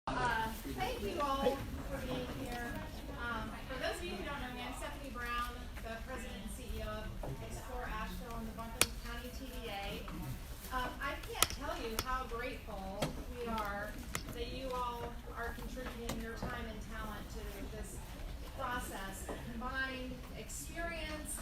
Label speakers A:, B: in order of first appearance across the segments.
A: Thank you all for being here. For those of you who don't know me, I'm Stephanie Brown, the President and CEO of Explore Asheville and the Buncombe County TDA. I can't tell you how grateful we are that you all are contributing your time and talent to this process. The combined experience,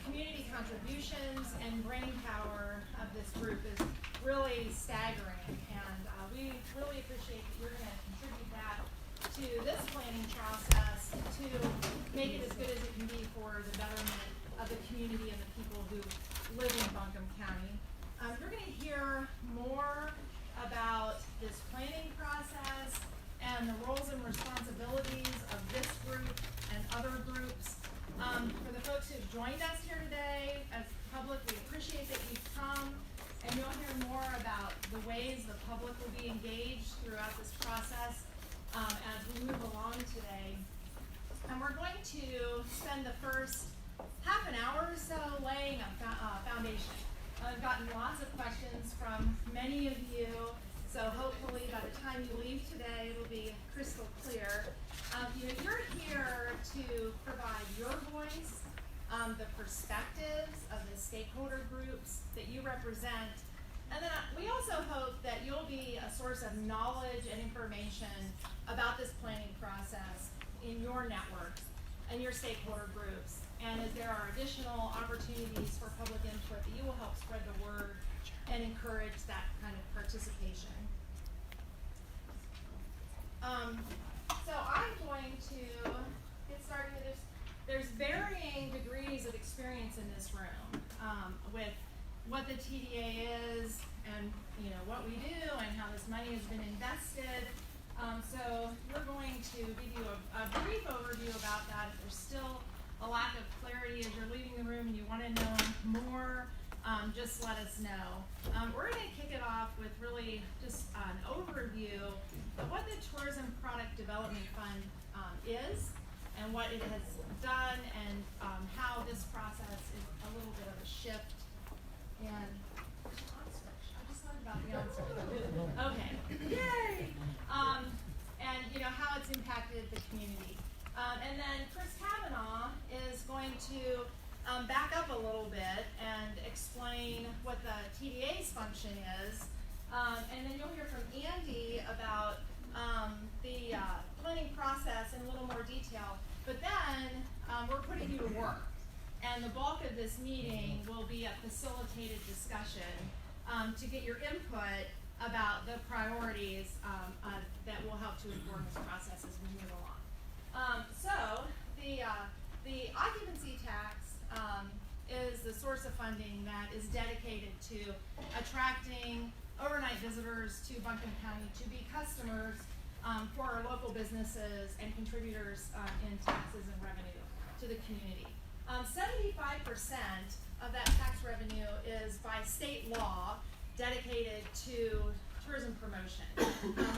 A: community contributions, and brain power of this group is really staggering, and we really appreciate that you're going to contribute that to this planning process to make it as good as it can be for the betterment of the community and the people who live in Buncombe County. You're going to hear more about this planning process and the roles and responsibilities of this group and other groups. For the folks who've joined us here today as public, we appreciate that you've come, and you'll hear more about the ways the public will be engaged throughout this process as we move along today. And we're going to spend the first half an hour or so laying a foundation. I've gotten lots of questions from many of you, so hopefully by the time you leave today, it'll be crystal clear. You're here to provide your voice, the perspectives of the stakeholder groups that you represent, and then we also hope that you'll be a source of knowledge and information about this planning process in your networks and your stakeholder groups. And as there are additional opportunities for public input, that you will help spread the word and encourage that kind of participation. So I'm going to get started with this. There's varying degrees of experience in this room with what the TDA is and what we do and how this money has been invested. So we're going to give you a brief overview about that. If there's still a lack of clarity as you're leaving the room and you want to know more, just let us know. We're going to kick it off with really just an overview of what the Tourism Product Development Fund is and what it has done, and how this process is a little bit of a shift. And I just learned about the on-switch. Okay, yay! And how it's impacted the community. And then Chris Kavanaugh is going to back up a little bit and explain what the TDA's function is. And then you'll hear from Andy about the planning process in a little more detail. But then we're putting you to work. And the bulk of this meeting will be a facilitated discussion to get your input about the priorities that will help to inform this process as we move along. So the occupancy tax is the source of funding that is dedicated to attracting overnight visitors to Buncombe County to be customers for our local businesses and contributors in taxes and revenue to the community. 75% of that tax revenue is by state law dedicated to tourism promotion.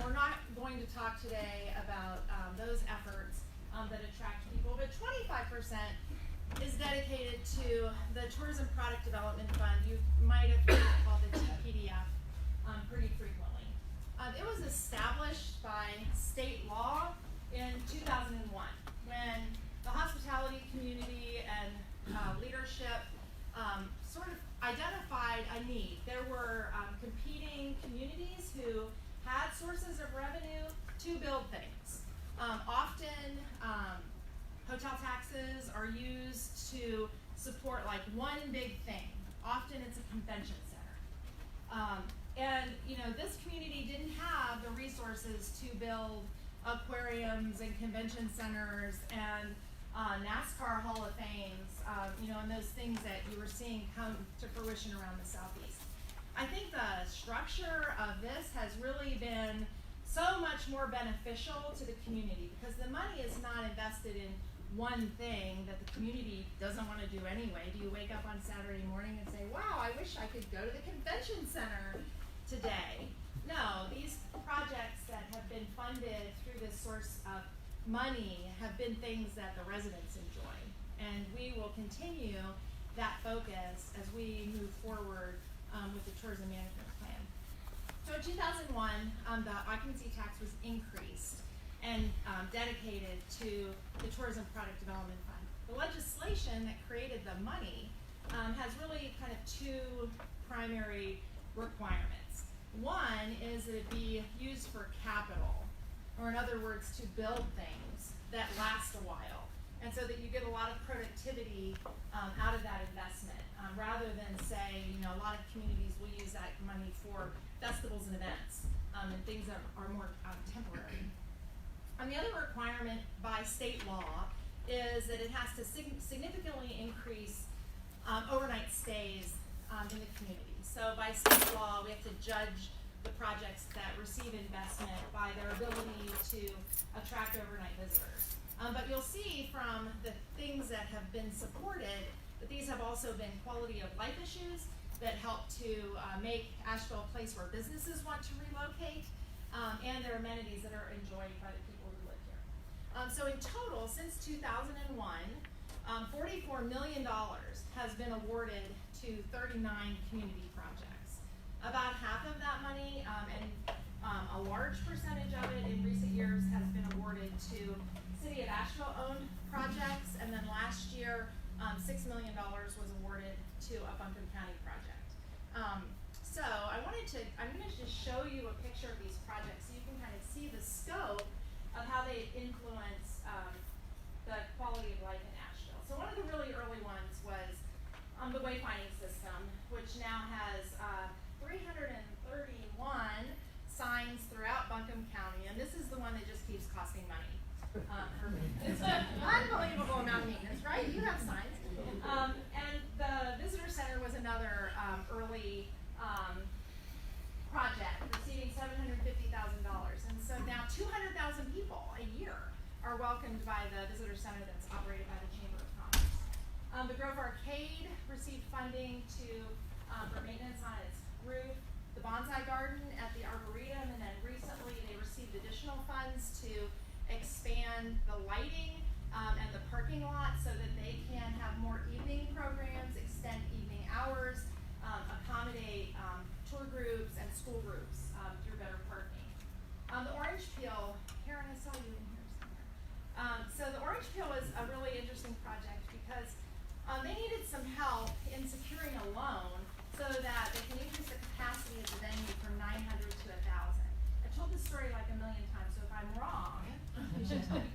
A: We're not going to talk today about those efforts that attract people, but 25% is dedicated to the Tourism Product Development Fund. You might have heard it called the TDA pretty frequently. It was established by state law in 2001 when the hospitality community and leadership sort of identified a need. There were competing communities who had sources of revenue to build things. Often hotel taxes are used to support like one big thing. Often it's a convention center. And this community didn't have the resources to build aquariums and convention centers and NASCAR Hall of Fames, and those things that you were seeing come to fruition around the Southeast. I think the structure of this has really been so much more beneficial to the community because the money is not invested in one thing that the community doesn't want to do anyway. Do you wake up on Saturday morning and say, wow, I wish I could go to the convention center today? No, these projects that have been funded through this source of money have been things that the residents enjoy. And we will continue that focus as we move forward with the tourism management plan. So in 2001, the occupancy tax was increased. and dedicated to the Tourism Product Development Fund. The legislation that created the money has really kind of two primary requirements. One is that it be used for capital, or in other words, to build things that last a while, and so that you get a lot of productivity out of that investment, rather than say, a lot of communities will use that money for festivals and events and things that are more temporary. The other requirement by state law is that it has to significantly increase overnight stays in the community. So by state law, we have to judge the projects that receive investment by their ability to attract overnight visitors. But you'll see from the things that have been supported that these have also been quality of life issues that help to make Asheville a place where businesses want to relocate, and their amenities that are enjoyed by the people who live here. So in total, since 2001, $44 million has been awarded to 39 community projects. About half of that money, and a large percentage of it in recent years, has been awarded to City of Asheville owned projects, and then last year, $6 million was awarded to a Buncombe County project. So I'm going to just show you a picture of these projects so you can kind of see the scope of how they influence the quality of life in Asheville. So one of the really early ones was the wayfinding system, which now has 331 signs throughout Buncombe County, and this is the one that just keeps costing money. It's an unbelievable amount of maintenance, right? You have signs. And the visitor center was another early project receiving $750,000. And so now 200,000 people a year are welcomed by the visitor center that's operated by the Chamber of Commerce. The Grove Arcade received funding for maintenance on its roof, the bonsai garden at the Arboretum, and then recently they received additional funds to expand the lighting and the parking lot so that they can have more evening programs, extend evening hours, accommodate tour groups and school groups through better parking. The Orange Peel, Karen, I saw you in here somewhere. So the Orange Peel was a really interesting project because they needed some help in securing a loan so that they can increase the capacity of the venue from 900 to 1,000. I told this story like a million times, so if I'm wrong, you should tell me.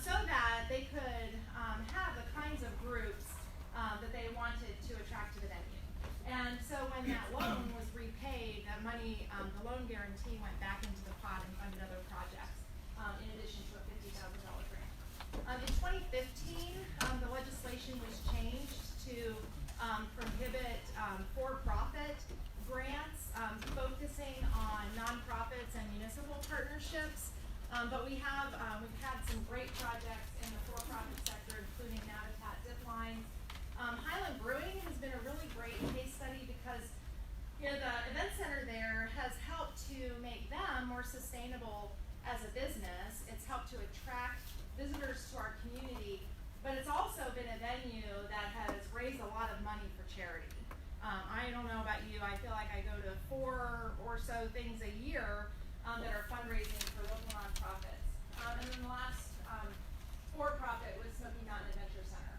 A: So that they could have the kinds of groups that they wanted to attract to the venue. And so when that loan was repaid, that money, the loan guarantee went back into the pot and funded other projects, in addition to a $50,000 grant. In 2015, the legislation was changed to prohibit for-profit grants, focusing on nonprofits and municipal partnerships. But we've had some great projects in the for-profit sector, including Habitat Zip Lines. Highland Brewing has been a really great case study because the event center there has helped to make them more sustainable as a business. It's helped to attract visitors to our community, but it's also been a venue that has raised a lot of money for charity. I don't know about you, I feel like I go to 4 or so things a year that are fundraising for local nonprofits. And then the last for-profit was Smoky Mountain Adventure Center.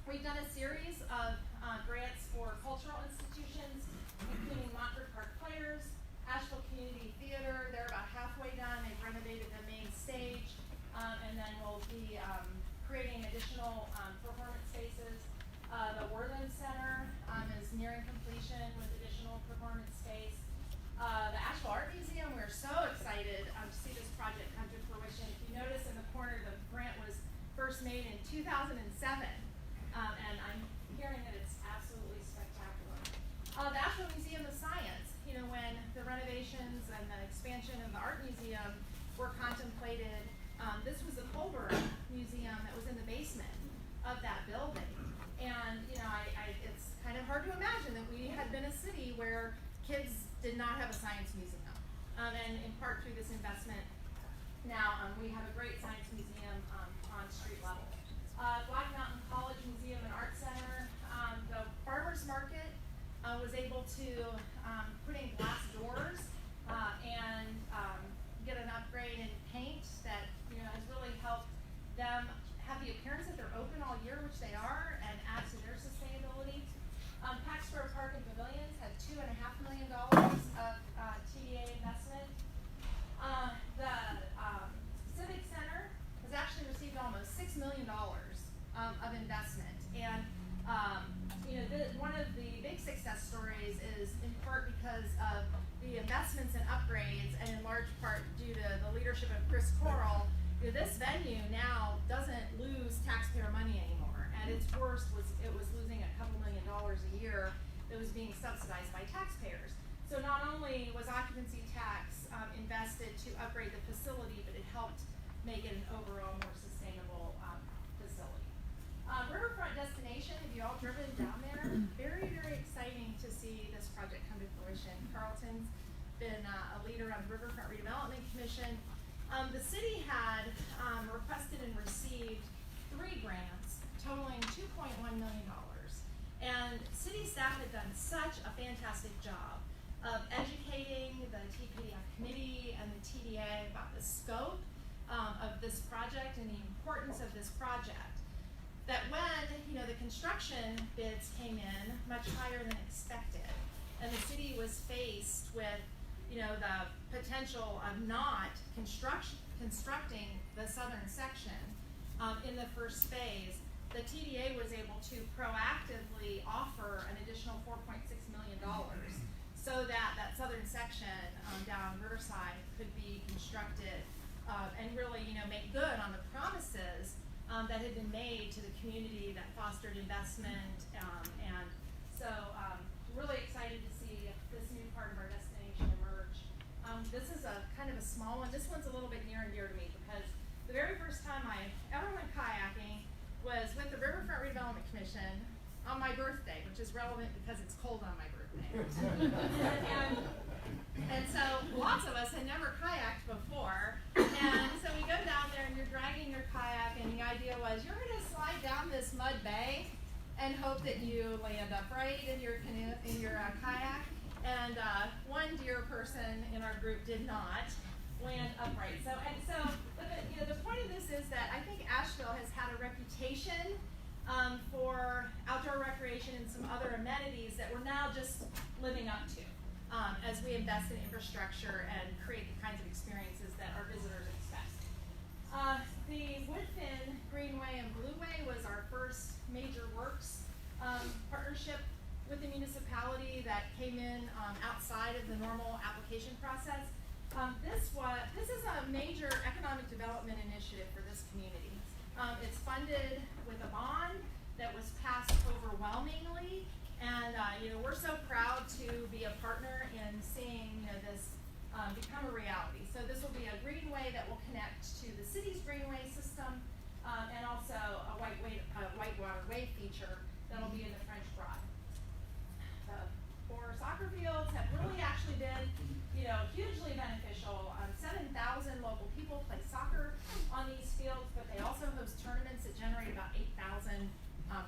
A: We've done a series of grants for cultural institutions, including Montford Park Players, Asheville Community Theater. They're about halfway done. They've renovated the main stage, and then we'll be creating additional performance spaces. The Worland Center is nearing completion with additional performance space. The Asheville Art Museum, we're so excited to see this project come to fruition. If you notice in the corner, the grant was first made in 2007, and I'm hearing that it's absolutely spectacular. The Asheville Museum of Science, when the renovations and the expansion of the art museum were contemplated, this was the Culver Museum that was in the basement of that building. And it's kind of hard to imagine that we had been a city where kids did not have a science museum. And in part through this investment, now we have a great science museum on street level. Black Mountain College Museum and Art Center, the farmers market was able to put in glass doors and get an upgrade in paint that leadership of Chris Corral, this venue now doesn't lose taxpayer money anymore. At its worst, it was losing a couple $1 million a year that was being subsidized by taxpayers. So not only was occupancy tax invested to upgrade the facility, but it helped make it an overall more sustainable facility. Riverfront destination, have you all driven down there? Very, very exciting to see this project come to fruition. Carlton's been a leader on the Riverfront Redevelopment Commission. The city had requested and received 3 grants totaling $2.1 million. And city staff had done such a fantastic job of educating the TPDA committee and the TDA about the scope of this project and the importance of this project, that when the construction bids came in much higher than expected, and the city was faced with the potential of not constructing the southern section in the first phase, the TDA was able to proactively offer an additional $4.6 million so that southern section down Riverside could be constructed and really make good on the promises that had been made to the community that fostered investment, and so really excited to see this new part of our destination emerge. This is a kind of a small one. This one's a little bit near and dear to me because the very first time I ever went kayaking was with the Riverfront Redevelopment Commission on my birthday, which is relevant because it's cold on my birthday. and so lots of us had never kayaked before, and so we go down there and you're dragging your kayak, and the idea was you're going to slide down this mud bank and hope that you land upright in your canoe, in your kayak. And one dear person in our group did not land upright. But the point of this is that I think Asheville has had a reputation for outdoor recreation and some other amenities that we're now just living up to as we invest in infrastructure and create the kinds of experiences that our visitors expect. The Woodfin Greenway and Blueway was our first major works partnership with the municipality that came in outside of the normal application process. This is a major economic development initiative for this community. It's funded with a bond that was passed overwhelmingly, and we're so proud to be a partner in seeing this become a reality. So this will be a greenway that will connect to the city's greenway system, and also a whitewater wave feature that'll be in the French Broad. The 4 soccer fields have really actually been hugely beneficial. 7,000 local people play soccer on these fields, but they also host tournaments that generate about 8,000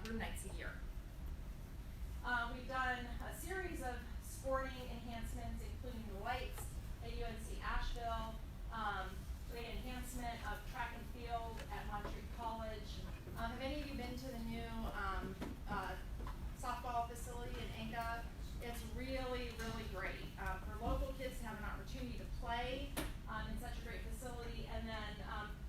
A: room nights a year. We've done a series of sporting enhancements, including the lights at UNC Asheville, the enhancement of track and field at Montreat College. Have any of you been to the new softball facility in Enga? It's really, really great for local kids to have an opportunity to play in such a great facility. And then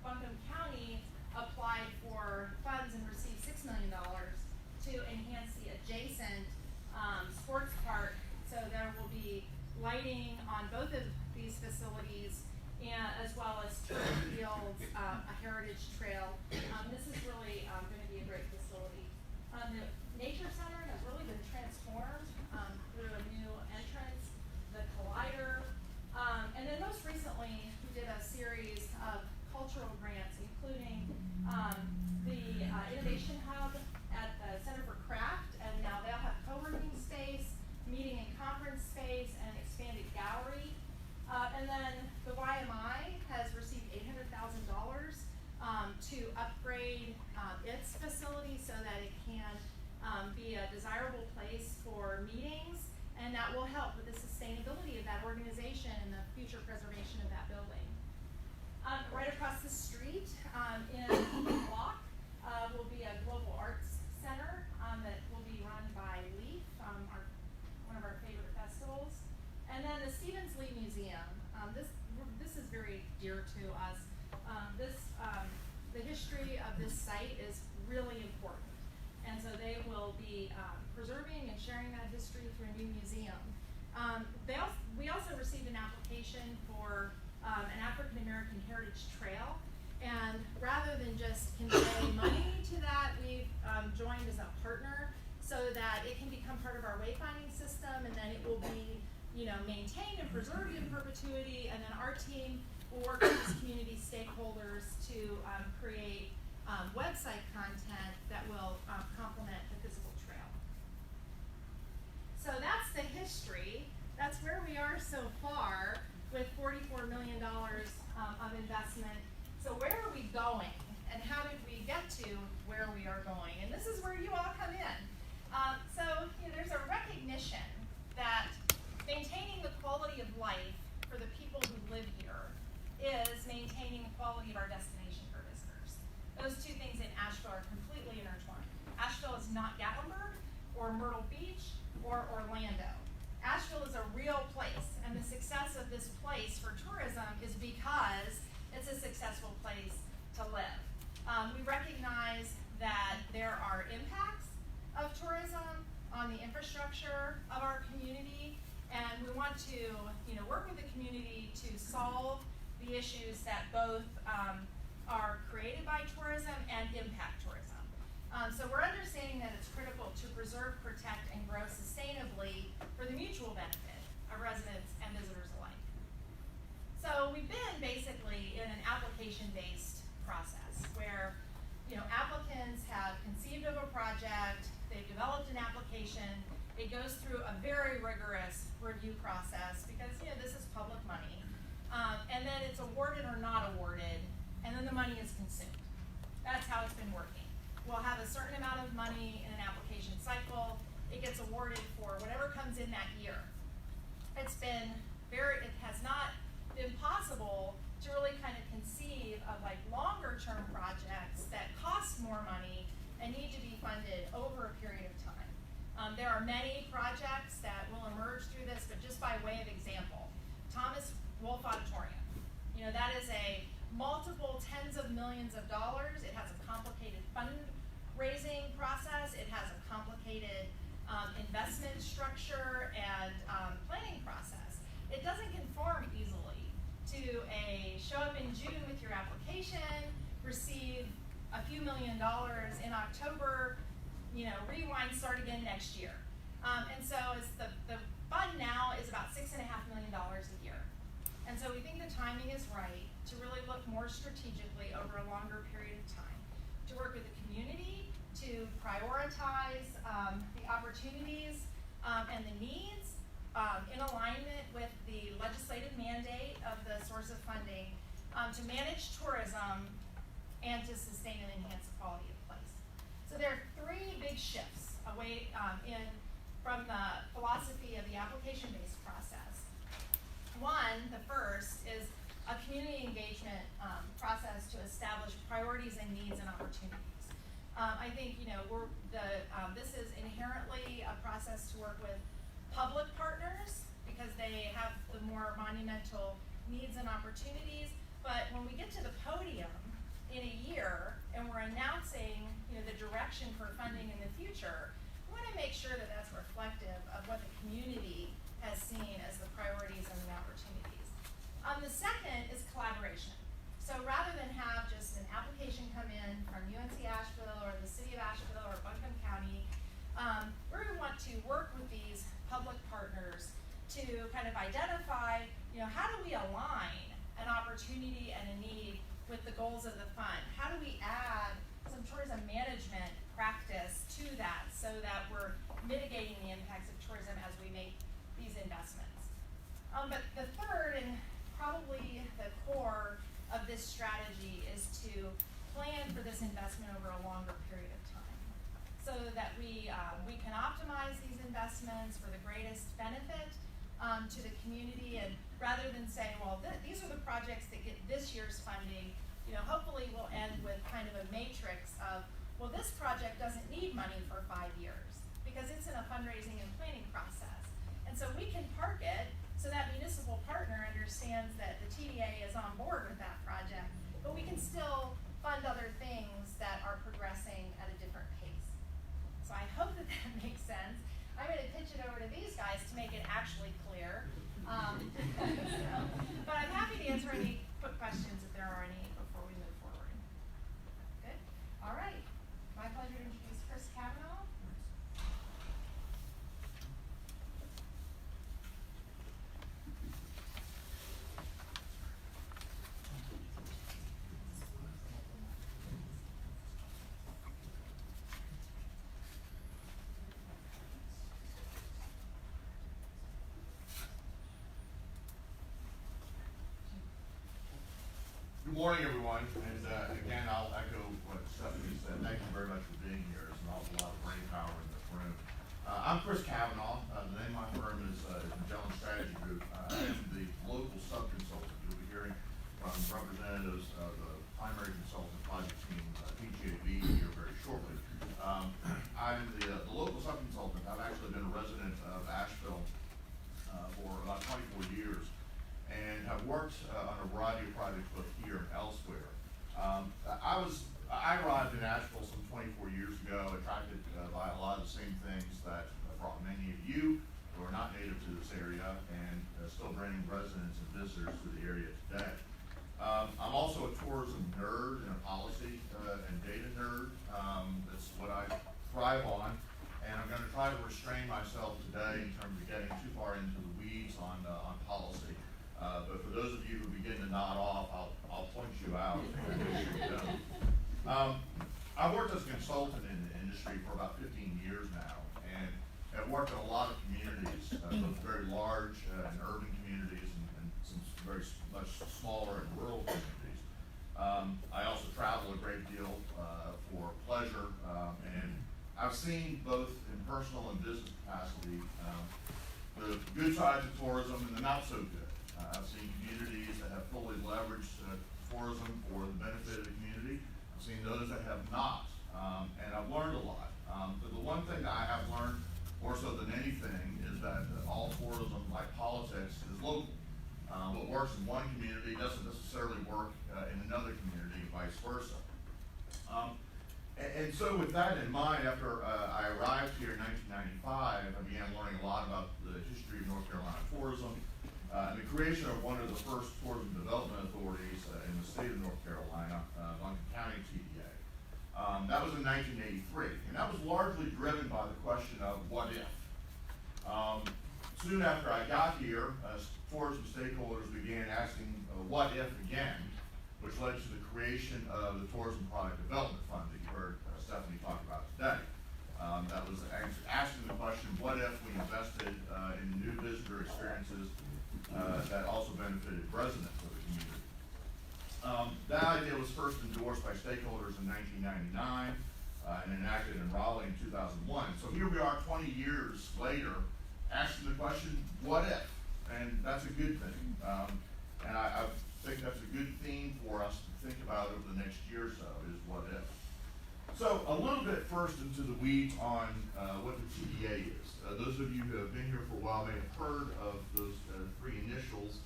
A: Buncombe County applied for funds and received $6 million to enhance the adjacent sports park. So there will be lighting on both of these facilities, and as well as turf fields, a heritage trail. This is really going to be a great facility. The Nature Center has really been transformed through a new entrance, the Collider, and then most recently we did a series of cultural grants, including the Innovation Hub at the Center for Craft, and now they'll have co-working space, meeting and conference space, and an expanded gallery. And then the YMI has received $800,000 to upgrade its facility so that it can be a desirable place for meetings, and that will help with the sustainability of that organization and the future preservation of that building. Right across the street in the block will be a global arts center that will be run by LEAF, one of our favorite festivals. And then the Stevens Lee Museum. This is very dear to us. The history of this site is really important. And so they will be preserving and sharing that history through a new museum. We also received an application for an African American heritage trail. And rather than just convey money to that, we've joined as a partner so that it can become part of our wayfinding system, and then it will be, maintained and preserved in perpetuity. And then our team will work with these community stakeholders to create website content that will complement the physical trail. So that's the history. That's where we are so far with $44 million of investment. So where are we going, and how did we get to where we are going? And this is where you all come in. There's a recognition that maintaining the quality of life for the people who live here is maintaining the quality of our destination for visitors. Those two things in Asheville are completely intertwined. Asheville is not Gatlinburg or Myrtle Beach or Orlando. Asheville is a real place, and the success of this place for tourism is because it's a successful place to live. We recognize that there are impacts of tourism on the infrastructure of our community, and we want to work with the community to solve the issues that both are created by tourism and impact tourism. So we're understanding that it's critical to preserve, protect, and grow sustainably for the mutual benefit of residents and visitors alike. So we've been basically in an application-based process where applicants have conceived of a project, they've developed an application, it goes through a very rigorous review process because this is public money, and then it's awarded or not awarded, and then the money is consumed. That's how it's been working. We'll have a certain amount of money in an application cycle. It gets awarded for whatever comes in that year. It has not been possible to really kind of conceive of longer term projects that cost more money and need to be funded over a period of time. There are many projects that will emerge through this, but just by way of example, Thomas Wolfe Auditorium. That is a multiple tens of millions of dollars. It has a complicated fundraising process. It has a complicated investment structure and planning process. It doesn't conform easily to show up in June with your application, receive a few $1 million in October, rewind, start again next year. And so the fund now is about $6.5 million a year. And so we think the timing is right to really look more strategically over a longer period of time, to work with the community, to prioritize the opportunities and the needs in alignment with the legislative mandate of the source of funding, to manage tourism and to sustain and enhance the quality of place. So there are three big shifts away from the philosophy of the application-based process. One, the first, is a community engagement process to establish priorities and needs and opportunities. I think this is inherently a process to work with public partners because they have the more monumental needs and opportunities. But when we get to the podium in a year and we're announcing the direction for funding in the future, we want to make sure that that's reflective of what the community has seen as the priorities and the opportunities. The second is collaboration. So rather than have just an application come in from UNC Asheville or the City of Asheville or Buncombe County, we want to work with these public partners to kind of identify, how do we align an opportunity and a need with the goals of the fund? How do we add some tourism management practice to that so that we're mitigating the impacts of tourism as we make these investments? But the third and probably the core of this strategy is to plan for this investment over a longer period of time so that we can optimize these investments for the greatest benefit to the community, and rather than say, well, these are the projects that get this year's funding, hopefully we'll end with kind of a matrix of, well, this project doesn't need money for 5 years because it's in a fundraising and planning process. And so we can park it so that municipal partner understands that the TDA is on board with that project, but we can still fund other things that are progressing at a different pace. So I hope that makes sense. I'm going to pitch it over to these guys to make it actually clear. But I'm happy to answer
B: morning, everyone, and again, I'll echo what Stephanie said. Thank you very much for being here. There's an awful lot of brain power in this room. I'm Chris Cavanaugh. The name of my firm is Magellan Strategy Group. I am the local sub-consultant. You'll be hearing from representatives of the primary consultant project team, PGAB, here very shortly. I'm the local sub-consultant. I've actually been a resident of Asheville for about 24 years. And have worked on a variety of projects both here and elsewhere. I arrived in Asheville some 24 years ago, attracted by a lot of the same things that brought many of you who are not native to this area and still bringing residents and visitors to the area today. I'm also a tourism nerd and a policy and data nerd. That's what I thrive on. And I'm going to try to restrain myself today in terms of getting too far into the weeds on policy. But for those of you who begin to nod off, I'll point you out. I've worked as a consultant in the industry for about 15 years now, and have worked in a lot of communities, both very large and urban communities, and some very much smaller and rural communities. I also travel a great deal for pleasure, and I've seen both in personal and business capacity the good sides of tourism and the not so good. I've seen communities that have fully leveraged tourism for the benefit of the community. I've seen those that have not, and I've learned a lot. But the one thing that I have learned more so than anything is that all tourism, like politics, is local. What works in one community doesn't necessarily work in another community, vice versa. And so with that in mind, after I arrived here in 1995, I began learning a lot about the history of North Carolina tourism, and the creation of one of the first tourism development authorities in the state of North Carolina, Buncombe County TDA. That was in 1983, and that was largely driven by the question of what if. Soon after I got here, tourism stakeholders began asking what if again, which led to the creation of the Tourism Product Development Fund that you heard Stephanie talk about today. That was asking the question, what if we invested in new visitor experiences that also benefited residents of the community. That idea was first endorsed by stakeholders in 1999 and enacted in Raleigh in 2001. So here we are 20 years later asking the question, what if? And that's a good thing. And I think that's a good theme for us to think about over the next year or so, is what if. So a little bit first into the weeds on what the TDA is. Those of you who have been here for a while may have heard of those three initials.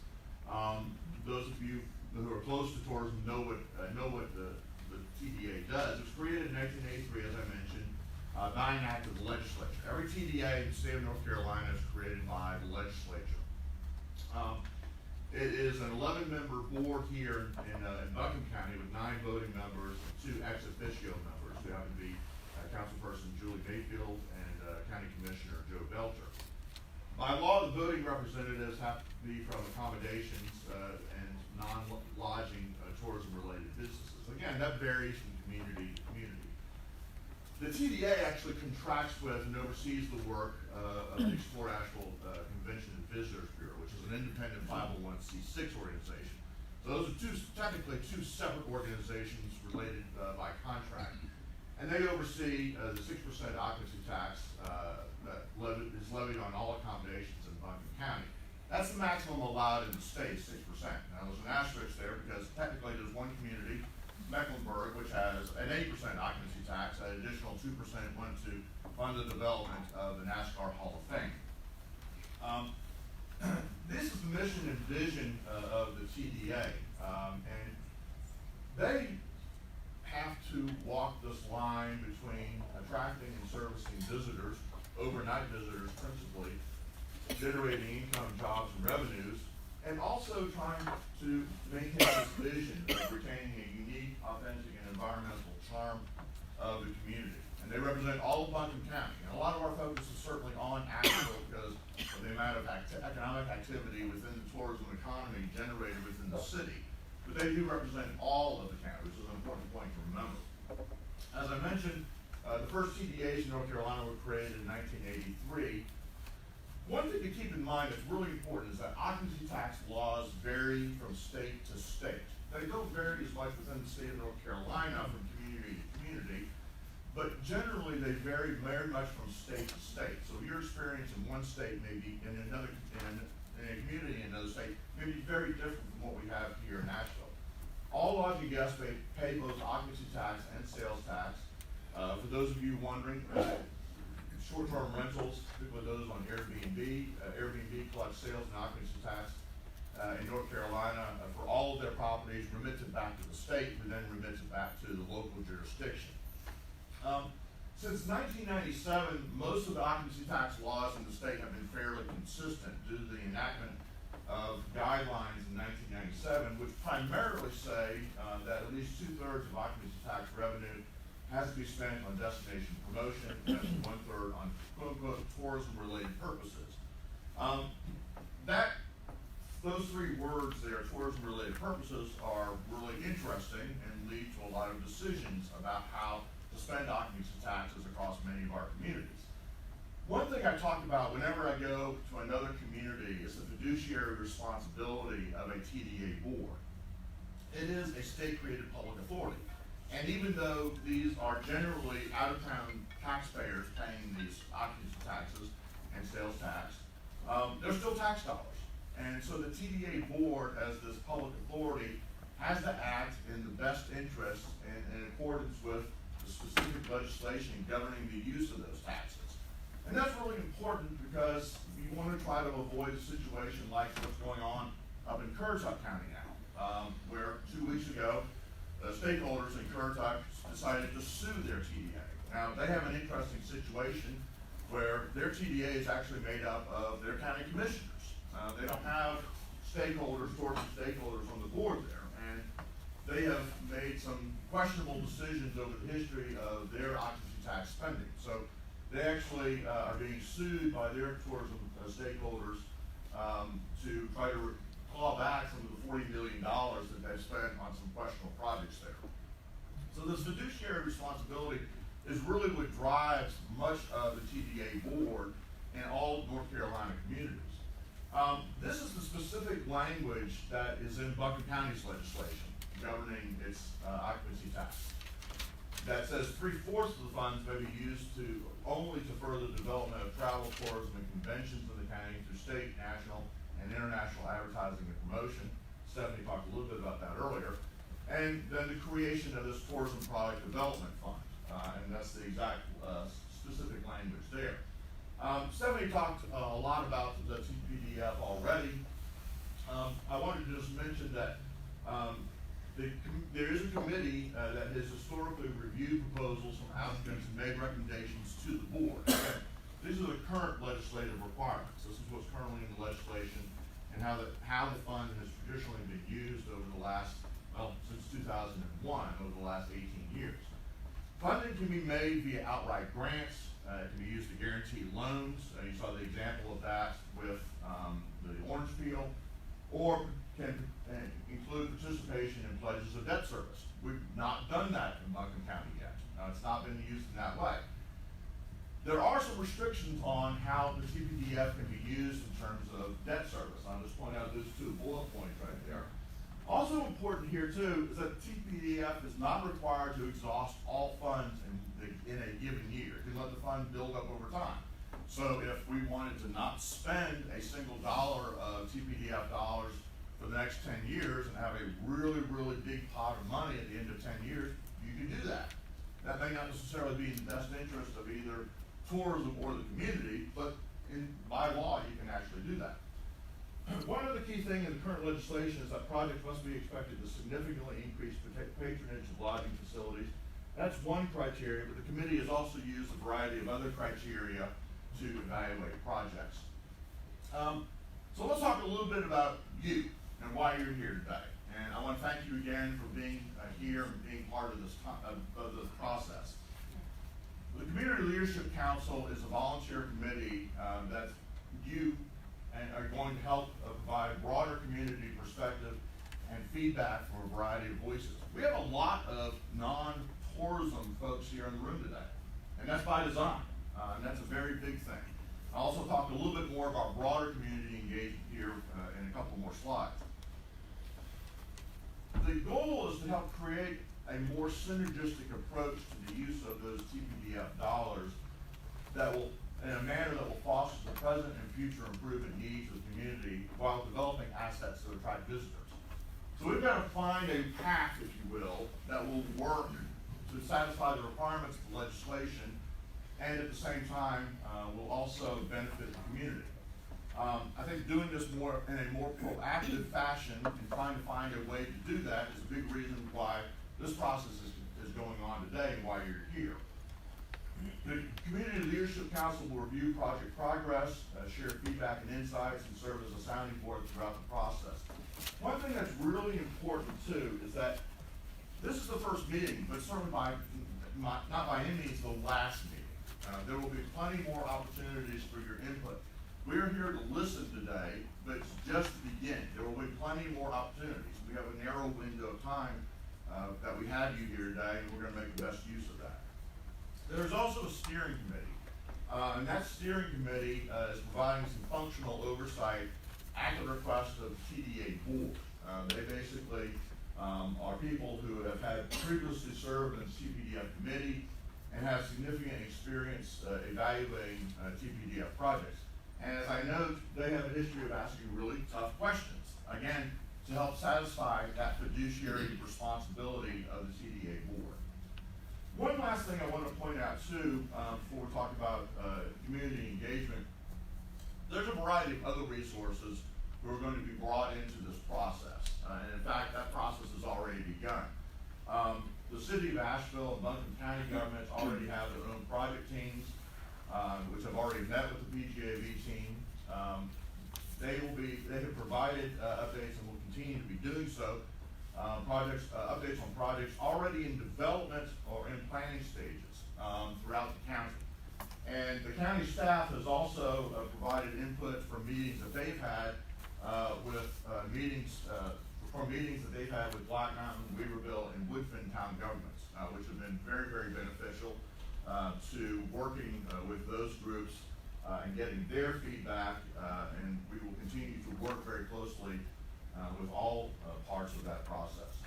B: Those of you who are close to tourism know what the TDA does. It was created in 1983, as I mentioned, by an act of the legislature. Every TDA in the state of North Carolina is created by the legislature. It is an 11-member board here in Buncombe County with 9 voting members and 2 ex officio members who happen to be Councilperson Julie Mayfield and County Commissioner Joe Belcher. By law, the voting representatives have to be from accommodations and non-lodging tourism-related businesses. Again, that varies from community to community. The TDA actually contracts with and oversees the work of the Explore Asheville Convention and Visitors Bureau, which is an independent 501c6 organization. So those are technically two separate organizations related by contract. And they oversee the 6% occupancy tax that is levied on all accommodations in Buncombe County. That's the maximum allowed in the state, 6%. Now there's an asterisk there because technically there's one community, Mecklenburg, which has an 8% occupancy tax. An additional 2% went to fund the development of the NASCAR Hall of Fame. This is the mission and vision of the TDA, and they have to walk this line between attracting and servicing visitors, overnight visitors principally, generating income, jobs, and revenues, and also trying to maintain this vision of retaining a unique, authentic, and environmental charm of the community. And they represent all of Buncombe County. And a lot of our focus is certainly on Asheville because of the amount of economic activity within the tourism economy generated within the city. But they do represent all of the county, which is an important point to remember. As I mentioned, the first TDAs in North Carolina were created in 1983. One thing to keep in mind that's really important is that occupancy tax laws vary from state to state. they don't vary as much within the state of North Carolina from community to community, but generally they vary very much from state to state. So your experience in one state may be in another, in a community in another state, may be very different from what we have here in Asheville. All lodging guests pay both occupancy tax and sales tax. For those of you wondering, short-term rentals, particularly those on Airbnb, Airbnb collects sales and occupancy tax in North Carolina for all of their properties, remits it back to the state, who then remits it back to the local jurisdiction. Since 1997, most of the occupancy tax laws in the state have been fairly consistent due to the enactment of guidelines in 1997, which primarily say that at least 2/3 of occupancy tax revenue has to be spent on destination promotion, and that's 1/3 on quote-unquote tourism-related purposes. Those three words there, tourism-related purposes, are really interesting and lead to a lot of decisions about how to spend occupancy taxes across many of our communities. One thing I talk about whenever I go to another community is the fiduciary responsibility of a TDA board. It is a state-created public authority. And even though these are generally out-of-town taxpayers paying these occupancy taxes and sales tax, they're still tax dollars. And so the TDA board, as this public authority, has to act in the best interest and in accordance with the specific legislation governing the use of those taxes. And that's really important because you want to try to avoid a situation like what's going on up in Currituck County now, where 2 weeks ago, the stakeholders in Currituck decided to sue their TDA. Now, they have an interesting situation where their TDA is actually made up of their county commissioners. They don't have stakeholders, tourism stakeholders on the board there, and they have made some questionable decisions over the history of their occupancy tax spending. So they actually are being sued by their tourism stakeholders to try to claw back some of the $40 million that they've spent on some questionable projects there. So this fiduciary responsibility is really what drives much of the TDA board in all North Carolina communities. This is the specific language that is in Buchan County's legislation governing its occupancy tax. That says 3/4 of the funds may be used only to further development of travel, tourism, and conventions in the county through state, national, and international advertising and promotion. Stephanie talked a little bit about that earlier. And then the creation of this tourism product development fund, and that's the exact specific language there. Stephanie talked a lot about the TPDF already. I wanted to just mention that there is a committee that has historically reviewed proposals from applicants and made recommendations to the board. Again, these are the current legislative requirements. This is what's currently in the legislation and how the fund has traditionally been used over the last, since 2001, over the last 18 years. Funding can be made via outright grants. It can be used to guarantee loans. You saw the example of that with the orange peel, or can include participation in pledges of debt service. We've not done that in Buchan County yet. It's not been used in that way. There are some restrictions on how the TPDF can be used in terms of debt service. I'll just point out those two bullet points right there. Also important here too is that TPDF is not required to exhaust all funds in a given year. You can let the fund build up over time. So if we wanted to not spend a single dollar of TPDF dollars for the next 10 years and have a really, really big pot of money at the end of 10 years, you can do that. That may not necessarily be in the best interest of either tourism or the community, but by law you can actually do that. One other key thing in the current legislation is that projects must be expected to significantly increase patronage of lodging facilities. That's one criteria, but the committee has also used a variety of other criteria to evaluate projects. So let's talk a little bit about you and why you're here today. And I want to thank you again for being here and being part of this of the process. The Community Leadership Council is a volunteer committee that you are going to help provide broader community perspective and feedback from a variety of voices. We have a lot of non-tourism folks here in the room today, and that's by design, and that's a very big thing. I'll also talk a little bit more about broader community engagement here in a couple more slides. The goal is to help create a more synergistic approach to the use of those TPDF dollars that will, in a manner that will foster the present and future improvement needs of the community while developing assets to attract visitors. So we've got to find a path, if you will, that will work to satisfy the requirements of the legislation and at the same time will also benefit the community. I think doing this more in a more proactive fashion and trying to find a way to do that is a big reason why this process is going on today and why you're here. The Community Leadership Council will review project progress, share feedback and insights, and serve as a sounding board throughout the process. One thing that's really important too is that this is the first meeting, but certainly not by any means the last meeting. There will be plenty more opportunities for your input. We are here to listen today, but it's just the beginning. There will be plenty more opportunities. We have a narrow window of time that we have you here today, and we're going to make the best use of that. There's also a steering committee, and that steering committee is providing some functional oversight at the request of the TDA board. They basically are people who have had previously served in the TPDF committee and have significant experience evaluating TPDF projects. And as I note, they have a history of asking really tough questions, again, to help satisfy that fiduciary responsibility of the TDA board. One last thing I want to point out too, before we talk about community engagement, there's a variety of other resources who are going to be brought into this process. And in fact, that process has already begun. The city of Asheville and Buncombe County governments already have their own project teams, which have already met with the PGAV team. They have provided updates and will continue to be doing so. Updates on projects already in development or in planning stages throughout the county. And the county staff has also provided input from meetings that they've had from meetings that they've had with Black Mountain, Weaverville, and Woodfin town governments, which have been very, very beneficial to working with those groups and getting their feedback, and we will continue to work very closely with all parts of that process.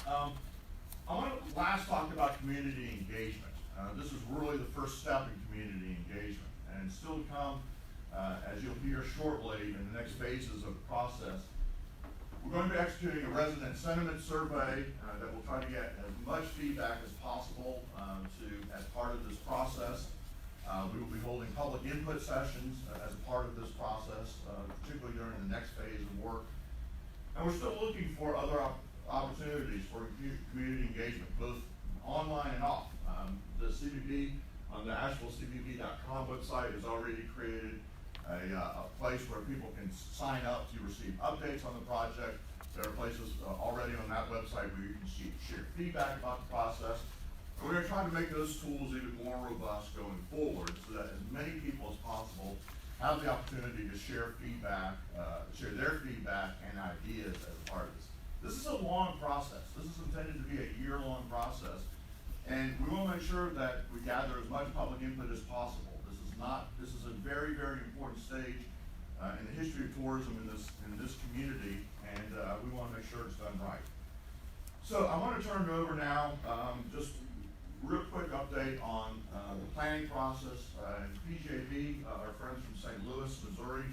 B: I want to last talk about community engagement. This is really the first step in community engagement, and still to come, as you'll hear shortly in the next phases of the process. We're going to be executing a resident sentiment survey that will try to get as much feedback as possible as part of this process. We will be holding public input sessions as a part of this process, particularly during the next phase of work. And we're still looking for other opportunities for community engagement, both online and off. The CBB on the AshevilleCBB.com website has already created a place where people can sign up to receive updates on the project. There are places already on that website where you can share feedback about the process. And we're going to try to make those tools even more robust going forward so that as many people as possible have the opportunity to share feedback, share their feedback and ideas as a part of this. This is a long process. This is intended to be a year-long process. And we want to make sure that we gather as much public input as possible. This is a very, very important stage in the history of tourism in this community, and we want to make sure it's done right. So I want to turn it over now, just real quick update on the planning process. PGAV, our friends from St. Louis, Missouri,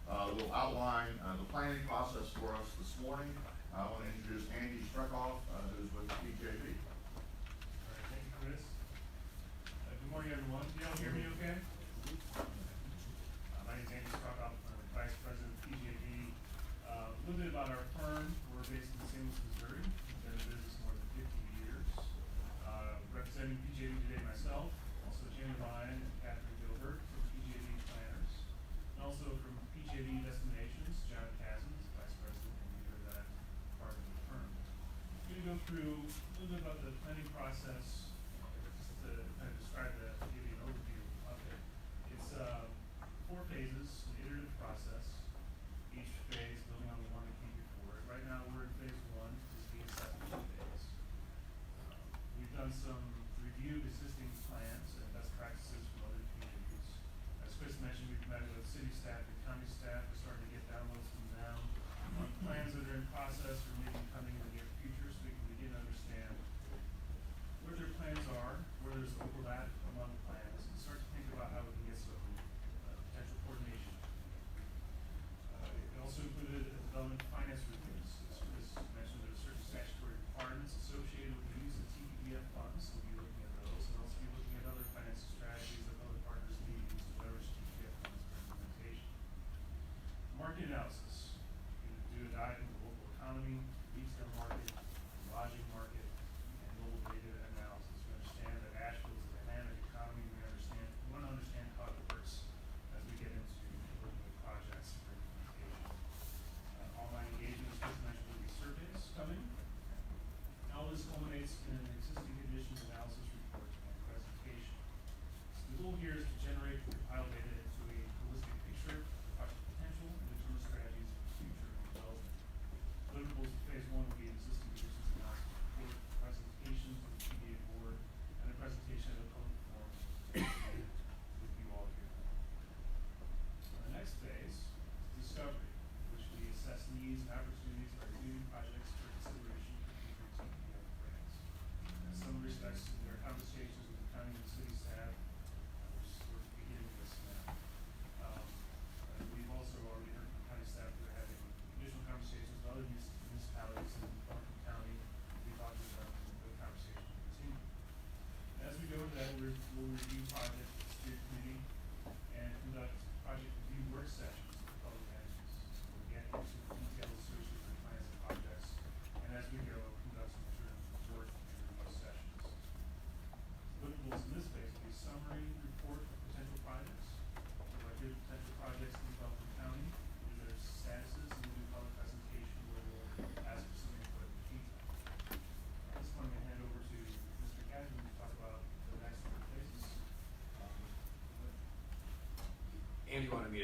B: will outline the planning process for us this morning. I want to introduce Andy Streckoff, who's with PGAV.
C: All right, thank you, Chris. Good morning, everyone. Can y'all hear me okay? My name is Andy Streckoff. I'm the Vice President of PGAV. A little bit about our firm. We're based in St. Louis, Missouri. We've been in business more than 50 years. Representing PGAV today myself, also Jim Ryan and Catherine Gilbert from PGAV Planners, and also from PGAV Destinations, John Cousins, Vice President and leader of that part of the firm. I'm going to go through a little bit about the planning process, just to kind of describe that, to give you an overview of it. It's 4 phases, an iterative process. Each phase building on the one that came before it. Right now we're in phase 1, this is the assessment phase. We've done some review of existing plans and best practices from other communities. As Chris mentioned, we've met with city staff and county staff. We're starting to get downloads from them on plans that are in process or maybe coming in the near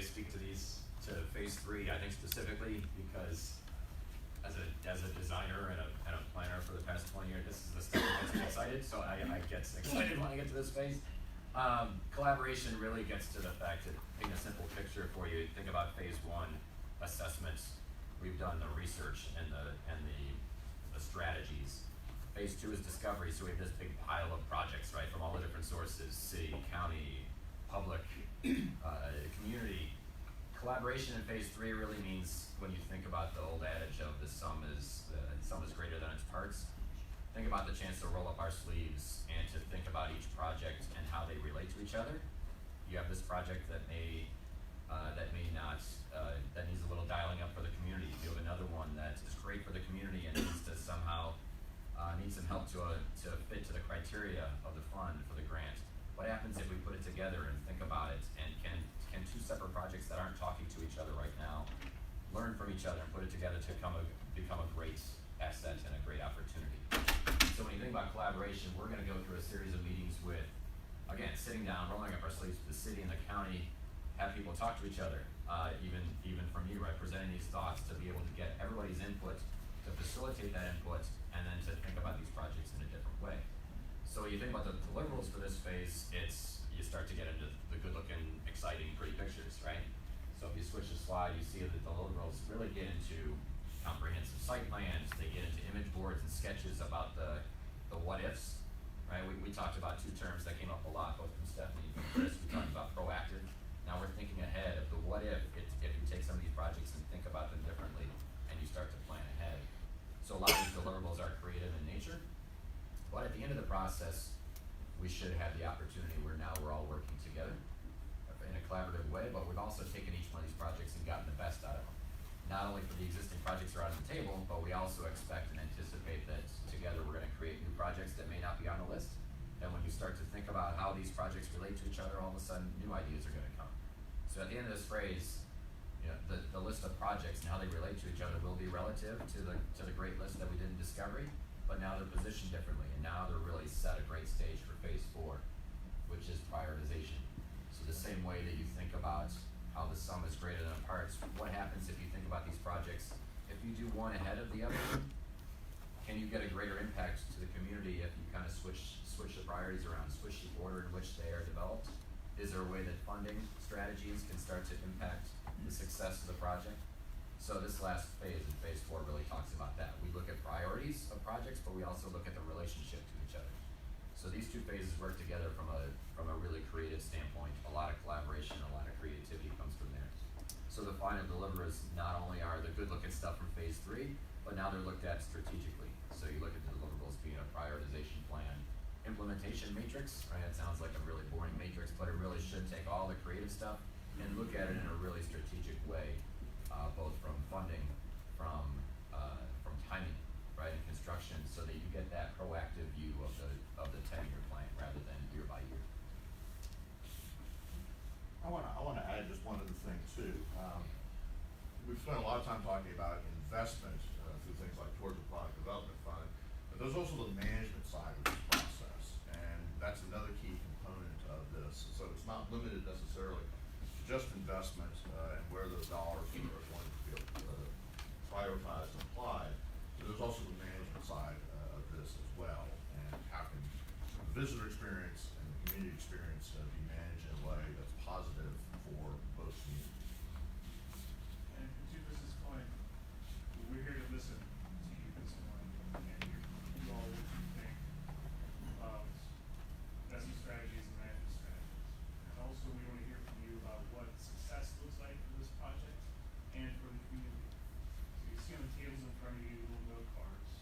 D: to speak to phase 3, I think specifically because as a designer and a planner for the past 20 years, this is the stuff that gets me excited, so I get excited when I get to this phase. Collaboration really gets to the fact that, paint a simple picture for you, think about phase 1, assessments. We've done the research and the strategies. Phase 2 is discovery, so we have this big pile of projects, right, from all the different sources, city, county, public, community. Collaboration in phase 3 really means, when you think about the old adage of the sum is greater than its parts, think about the chance to roll up our sleeves and to think about each project and how they relate to each other. You have this project that needs a little dialing up for the community. You have another one that is great for the community and needs to somehow need some help to fit to the criteria of the fund for the grant. What happens if we put it together and think about it, and can two separate projects that aren't talking to each other right now learn from each other and put it together to become a great asset and a great opportunity? So when you think about collaboration, we're going to go through a series of meetings with, again, sitting down, rolling up our sleeves with the city and the county, have people talk to each other, even from you, right, presenting these thoughts to be able to get everybody's input, to facilitate that input, and then to think about these projects in a different way. So when you think about the deliverables for this phase, you start to get into the good-looking, exciting, pretty pictures, right? So if you switch the slide, you see that the deliverables really get into comprehensive site plans. They get into image boards and sketches about the what-ifs, right? We talked about two terms that came up a lot, both from Stephanie and Chris. We talked about proactive. Now we're thinking ahead of the what-if, if you take some of these projects and think about them differently, and you start to plan ahead. So a lot of these deliverables are creative in nature, but at the end of the process, we should have the opportunity where now we're all working together in a collaborative way, but we've also taken each one of these projects and gotten the best out of them. Not only for the existing projects that are on the table, but we also expect and anticipate that together we're going to create new projects that may not be on the list. And when you start to think about how these projects relate to each other, all of a sudden new ideas are going to come. So at the end of this phrase, the list of projects and how they relate to each other will be relative to the great list that we did in Discovery, but now they're positioned differently, and now they're really set a great stage for phase 4, which is prioritization. So the same way that you think about how the sum is greater than the parts, what happens if you think about these projects? If you do one ahead of the other, can you get a greater impact to the community if you kind of switch the priorities around, switch the order in which they are developed? Is there a way that funding strategies can start to impact the success of the project? So this last phase, in phase 4, really talks about that. We look at priorities of projects, but we also look at the relationship to each other. So these two phases work together from a really creative standpoint. A lot of collaboration, a lot of creativity comes from there. So the final deliverables not only are the good-looking stuff from phase 3, but now they're looked at strategically. So you look at the deliverables being a prioritization plan, implementation matrix, right? It sounds like a really boring matrix, but it really should take all the creative stuff and look at it in a really strategic way, both from funding, from timing, right, and construction, so that you get that proactive view of the 10-year plan rather than year by year.
B: I want to add just one other thing too. We've spent a lot of time talking about investment through things like towards the product development fund, but there's also the management side of this process, and that's another key component of this. So it's not limited necessarily to just investment and where those dollars are going to be prioritized and applied. But there's also the management side of this as well, and how can the visitor experience and the community experience be managed in a way that's positive for both communities.
C: And to Chris's point, we're here to listen to you this morning and hear you all what you think about investment strategies and management strategies. And also we want to hear from you about what success looks like for this project and for the community. So you see on the tables in front of you little note cards.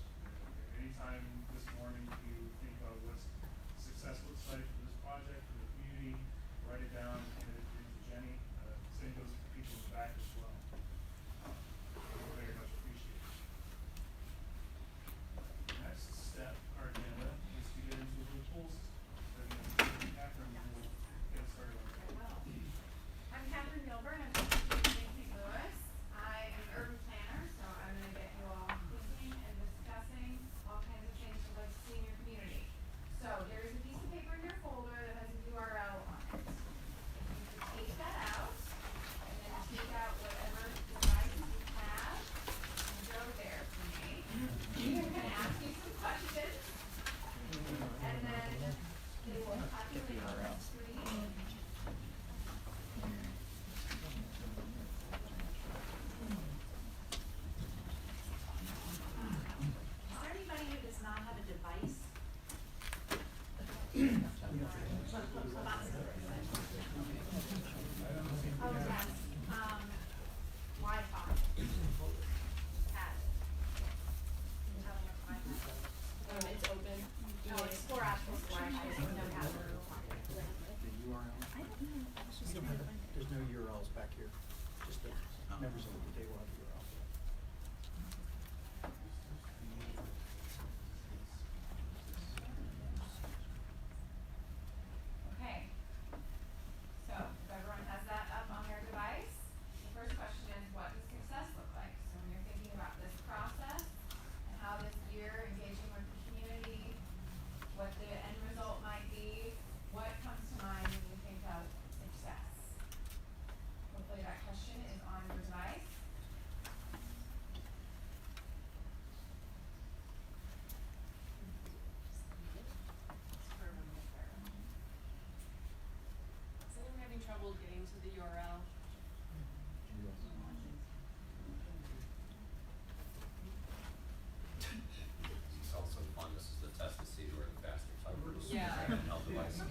C: Anytime this morning you think about what success looks like for this project, for the community, write it down, hand it to Jenny. Same goes for people in the back as well. Very much appreciated. Next step, our agenda, is to get into a little poll system. So Catherine will get started on that.
A: Well, I'm Catherine Gilbert. I'm from St. Louis. I am an urban planner, so I'm going to get you all thinking and discussing all kinds of things you'd like to see in your community. So there is a piece of paper in your folder that has a URL on it. You can take that out, and Oh, yes, Wi-Fi. Had it. Having a Wi-Fi.
E: It's open.
A: No, Explore Asheville's Wi-Fi, there's no password required.
F: The URL? There's no URLs back here, just the members of the day will have the URL.
G: Okay, so if everyone has that up on their device, the first question is, what does success look like? So when you're thinking about this process and how this year engaging with the community, what the end result might be, what comes to mind when you think of success? Hopefully that question is on your device.
E: Is anyone having trouble getting to the URL?
D: It's also fun, this is the test to see where the faster typers
E: Yeah.
D: and handheld devices.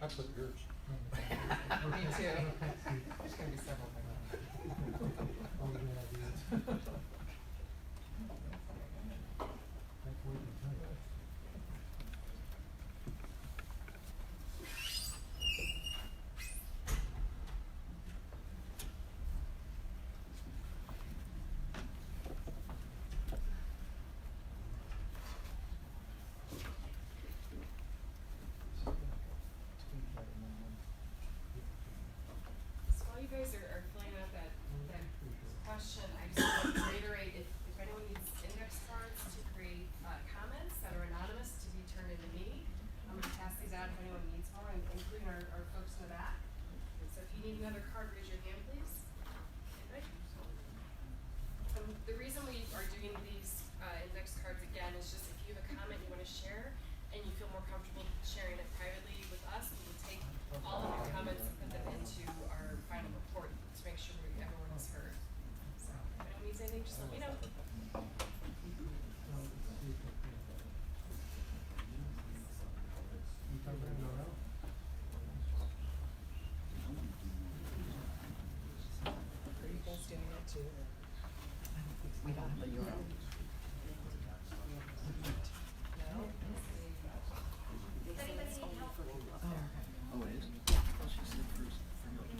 F: I put yours.
H: Me too. There's gonna be several by now.
E: So while you guys are filling out that question, I just want to reiterate, if anyone needs index cards to create, comments that are anonymous to be turned into me, I'm gonna pass these out if anyone needs more, including our folks in the back. So if you need another card, raise your hand, please. Okay. The reason we are doing these, index cards again is just if you have a comment you wanna share, and you feel more comfortable sharing it privately with us, we will take all of your comments and put them into our final report to make sure everyone is heard. So, if anyone needs anything, just let me know.
H: Are you guys doing it too? We don't have a URL. No?
A: Does anybody need help?
F: Oh, it is?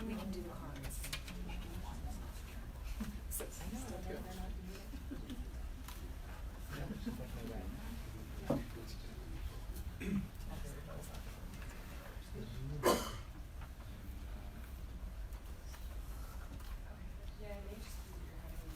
H: We can do the cards. So, I know that they're not doing it. Yeah, it's definitely right.
E: Yeah, maybe just because you're having.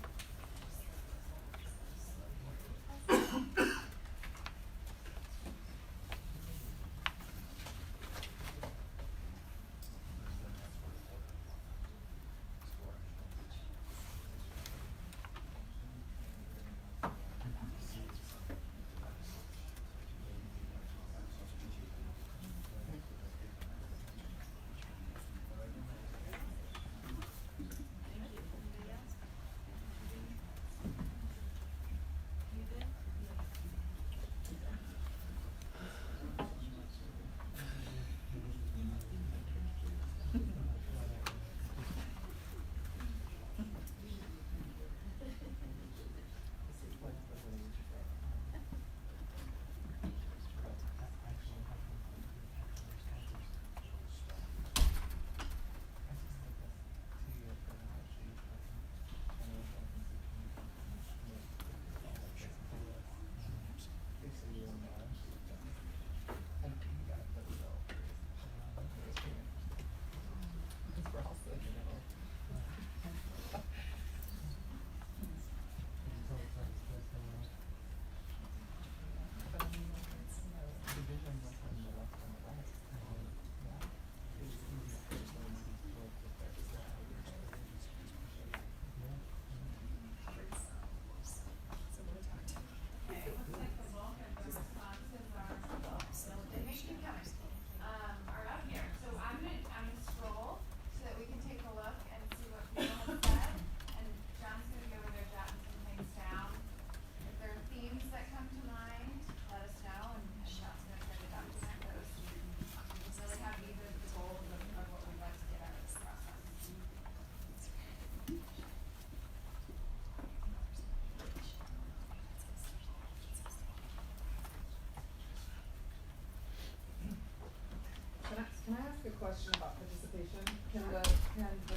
I: a question about participation? Can the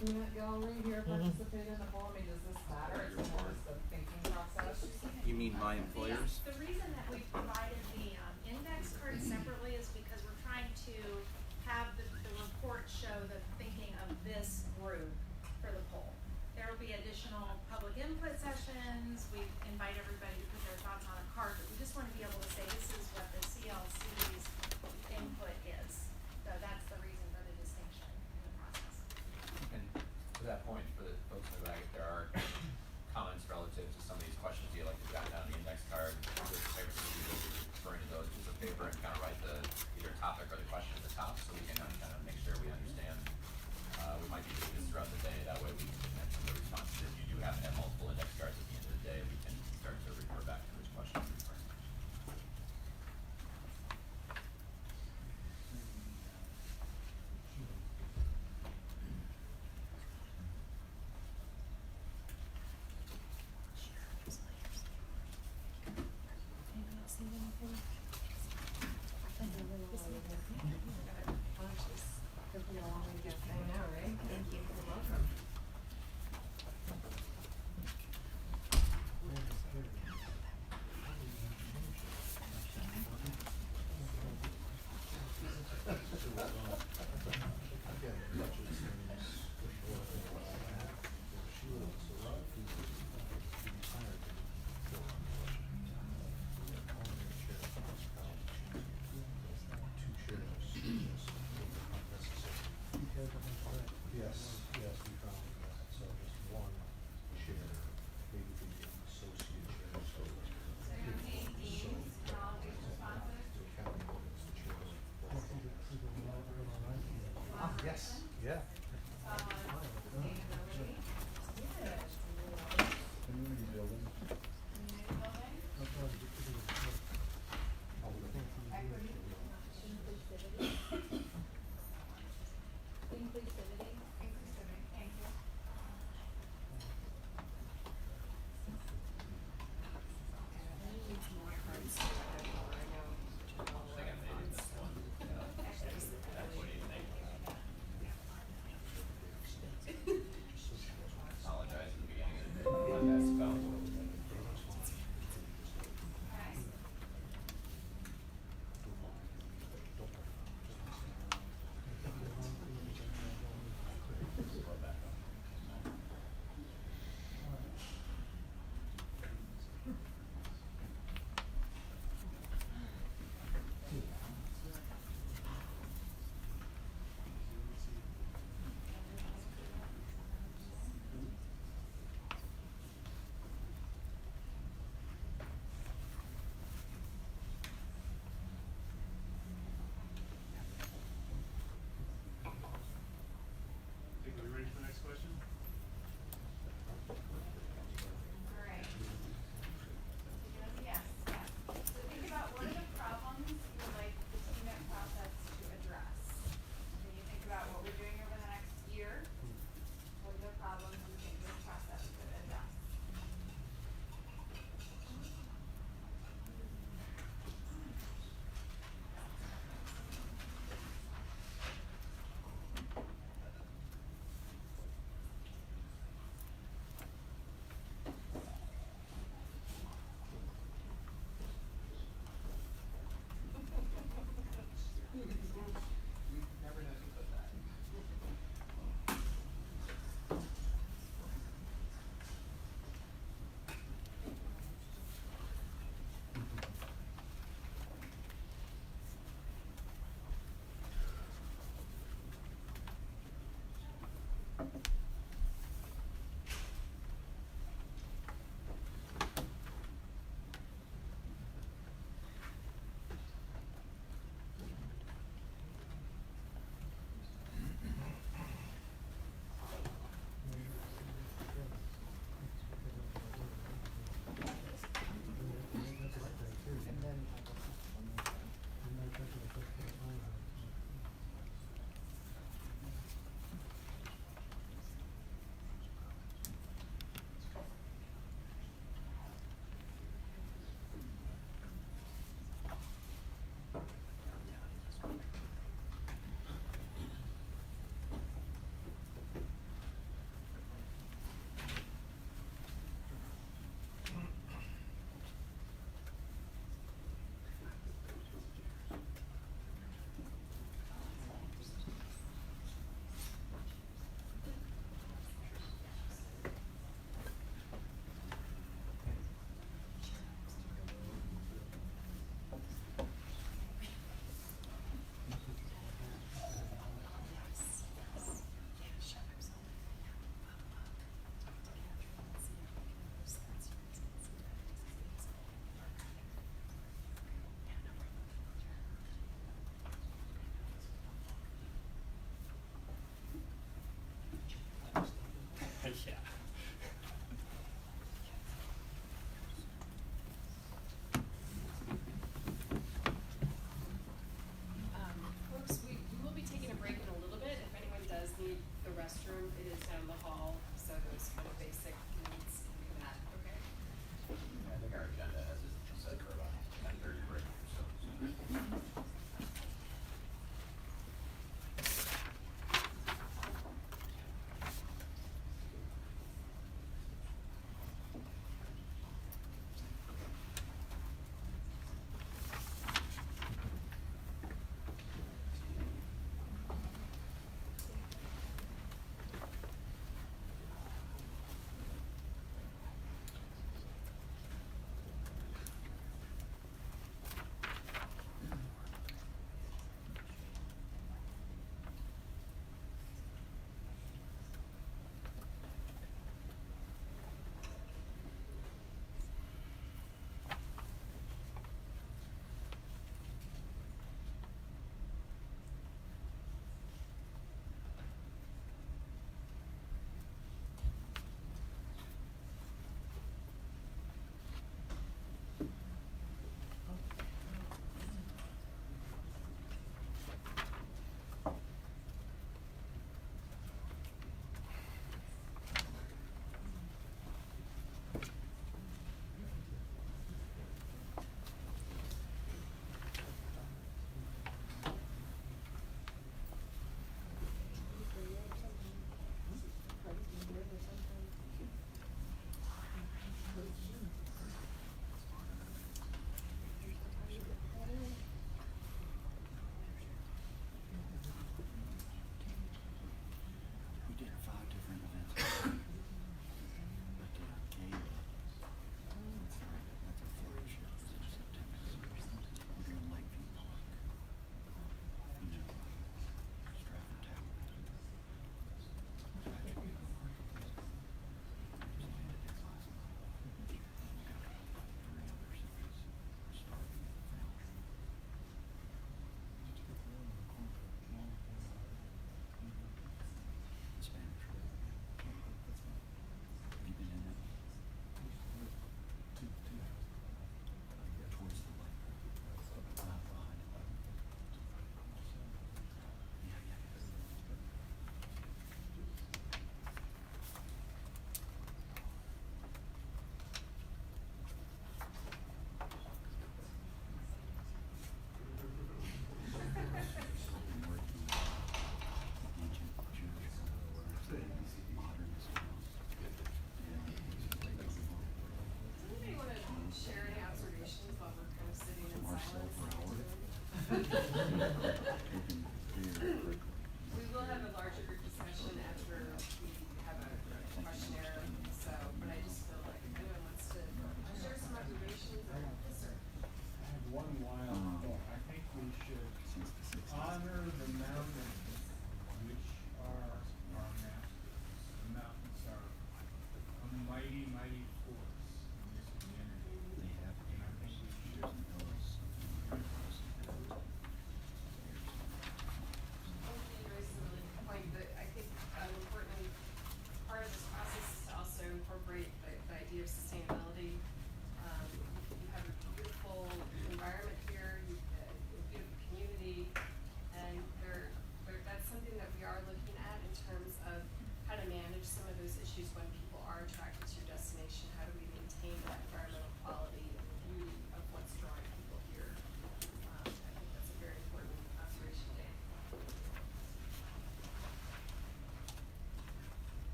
I: peanut gallery here participate in the poll? I mean, does this matter? It's more just the thinking process.
F: You mean my employers?
A: The reason that we provided the index card separately is because we're trying to have the report show the thinking of this group for the poll. There will be additional public input sessions. We invite everybody to put their thoughts on a card, but we just want to be able to say this is what the CLC's input is. So that's the reason for the distinction in the process.
D: And to that point, for the folks in the back, if there are comments relative to some of these questions you'd like to jot down on the index card, there's a paper you will be referring to those pieces of paper and kind of write the either topic or the question at the top so we can kind of make sure we understand. We might be doing this throughout the day, that way we can mention the responses. If you do have to have multiple index cards at the end of the day, we can start to refer back to which questions we refer to.
E: I know, right? Thank you. You're welcome.
J: Yes, we found that, so just one chair, maybe the associate chair, so.
G: So you're seeing themes in all of these responses?
J: The county ordinance, the chair. Yes, yeah.
G: Sustainability,
J: Community building.
G: community building, equity,
H: Inclusivity.
G: inclusivity, thank you.
D: I think maybe this one, what do you think? Apologize at the beginning of the day, but that's about.
G: Okay.
C: Think we're ready for the next question?
G: All right. Yes, yes. So think about what are the problems you would like the TMIP process to address? When you think about what we're doing over the next year, what are the problems you think this process could address?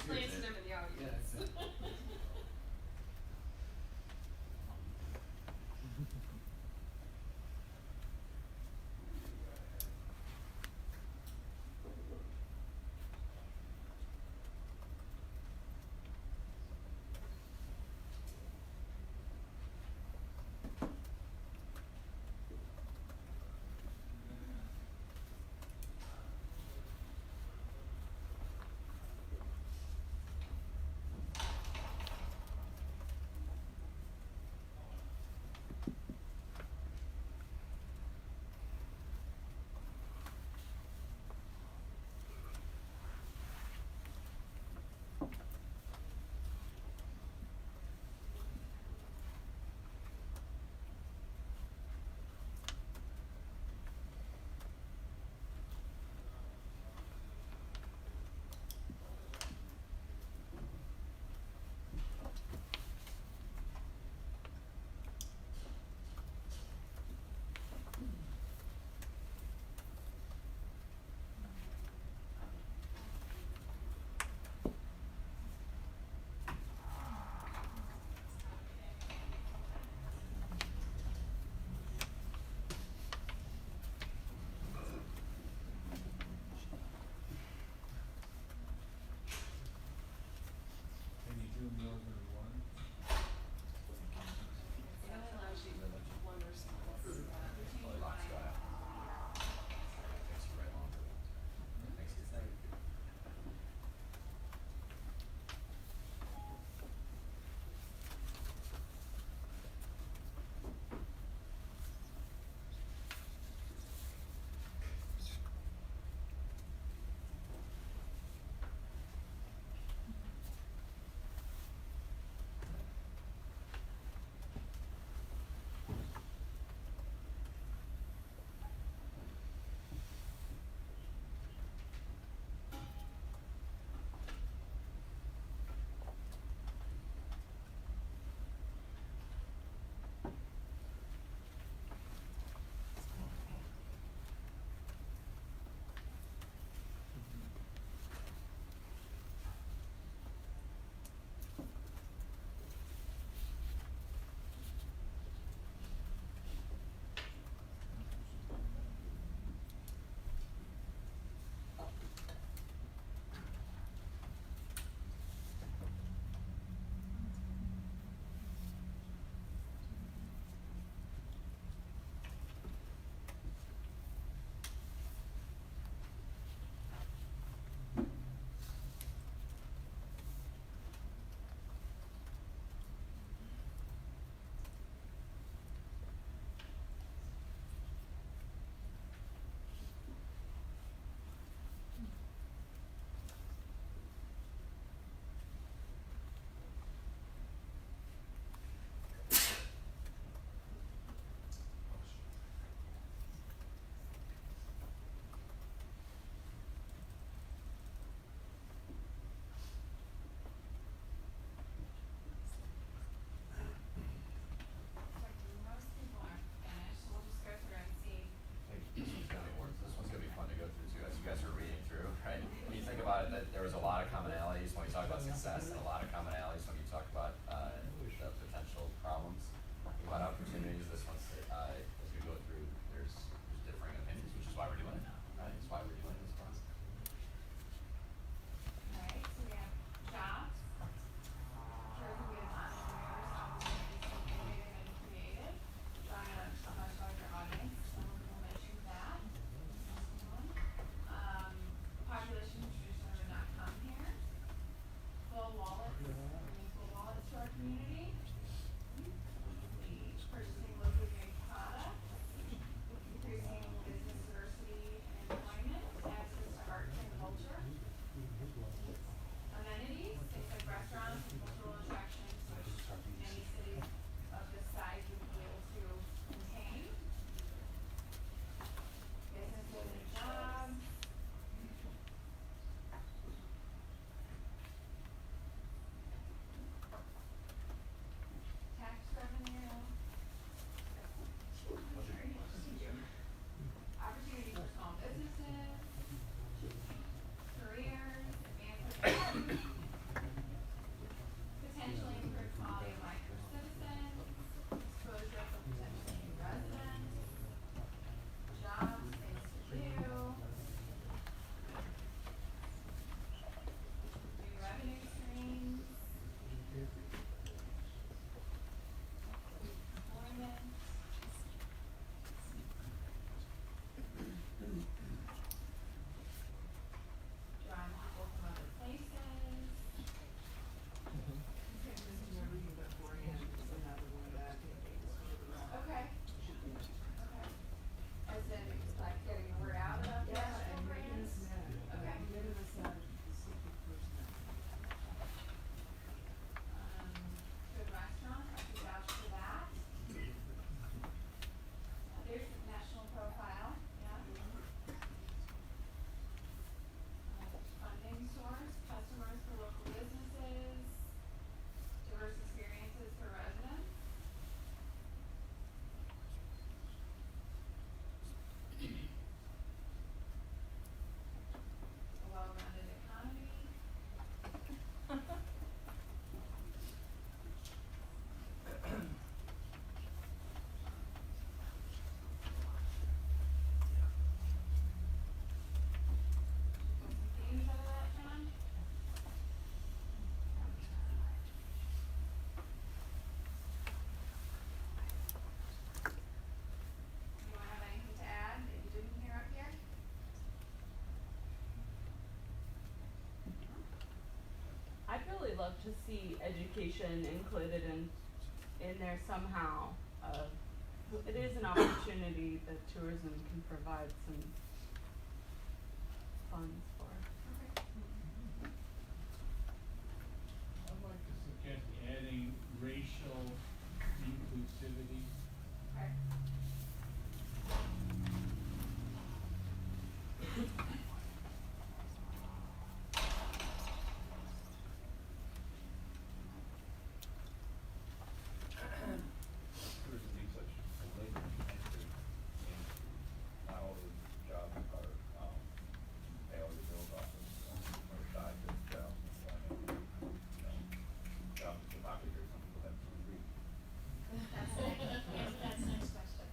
E: planted them in the audience.
J: Can you do more than one?
E: It only allows you one response.
D: Well, lots go out. Takes you right longer. Makes you think.
G: Most people are finished, we'll just go through and see.
D: This one's gonna be fun to go through too, as you guys are reading through, right? When you think about it, that there was a lot of commonalities when we talk about success, and a lot of commonalities when you talk about, the potential problems. About opportunities, this one's, as we go through, there's differing opinions, which is why we're doing it now, right? It's why we're doing this process.
G: Alright, so we have jobs. Sure, we have entrepreneurs, opportunities to be innovative and creative. Drawing a much larger audience, we'll mention that. Population traditionally would not come here. Full wall
K: love to see education included in there somehow. It is an opportunity that tourism can provide some funds for.
L: I'd like to suggest adding racial inclusivity.
G: Okay.
J: Tourism needs such a labor intensive industry. Not all the jobs are, pay all your bills off of, or side to jobs. Jobs at the pocket here, some people have to agree.
A: That's next question.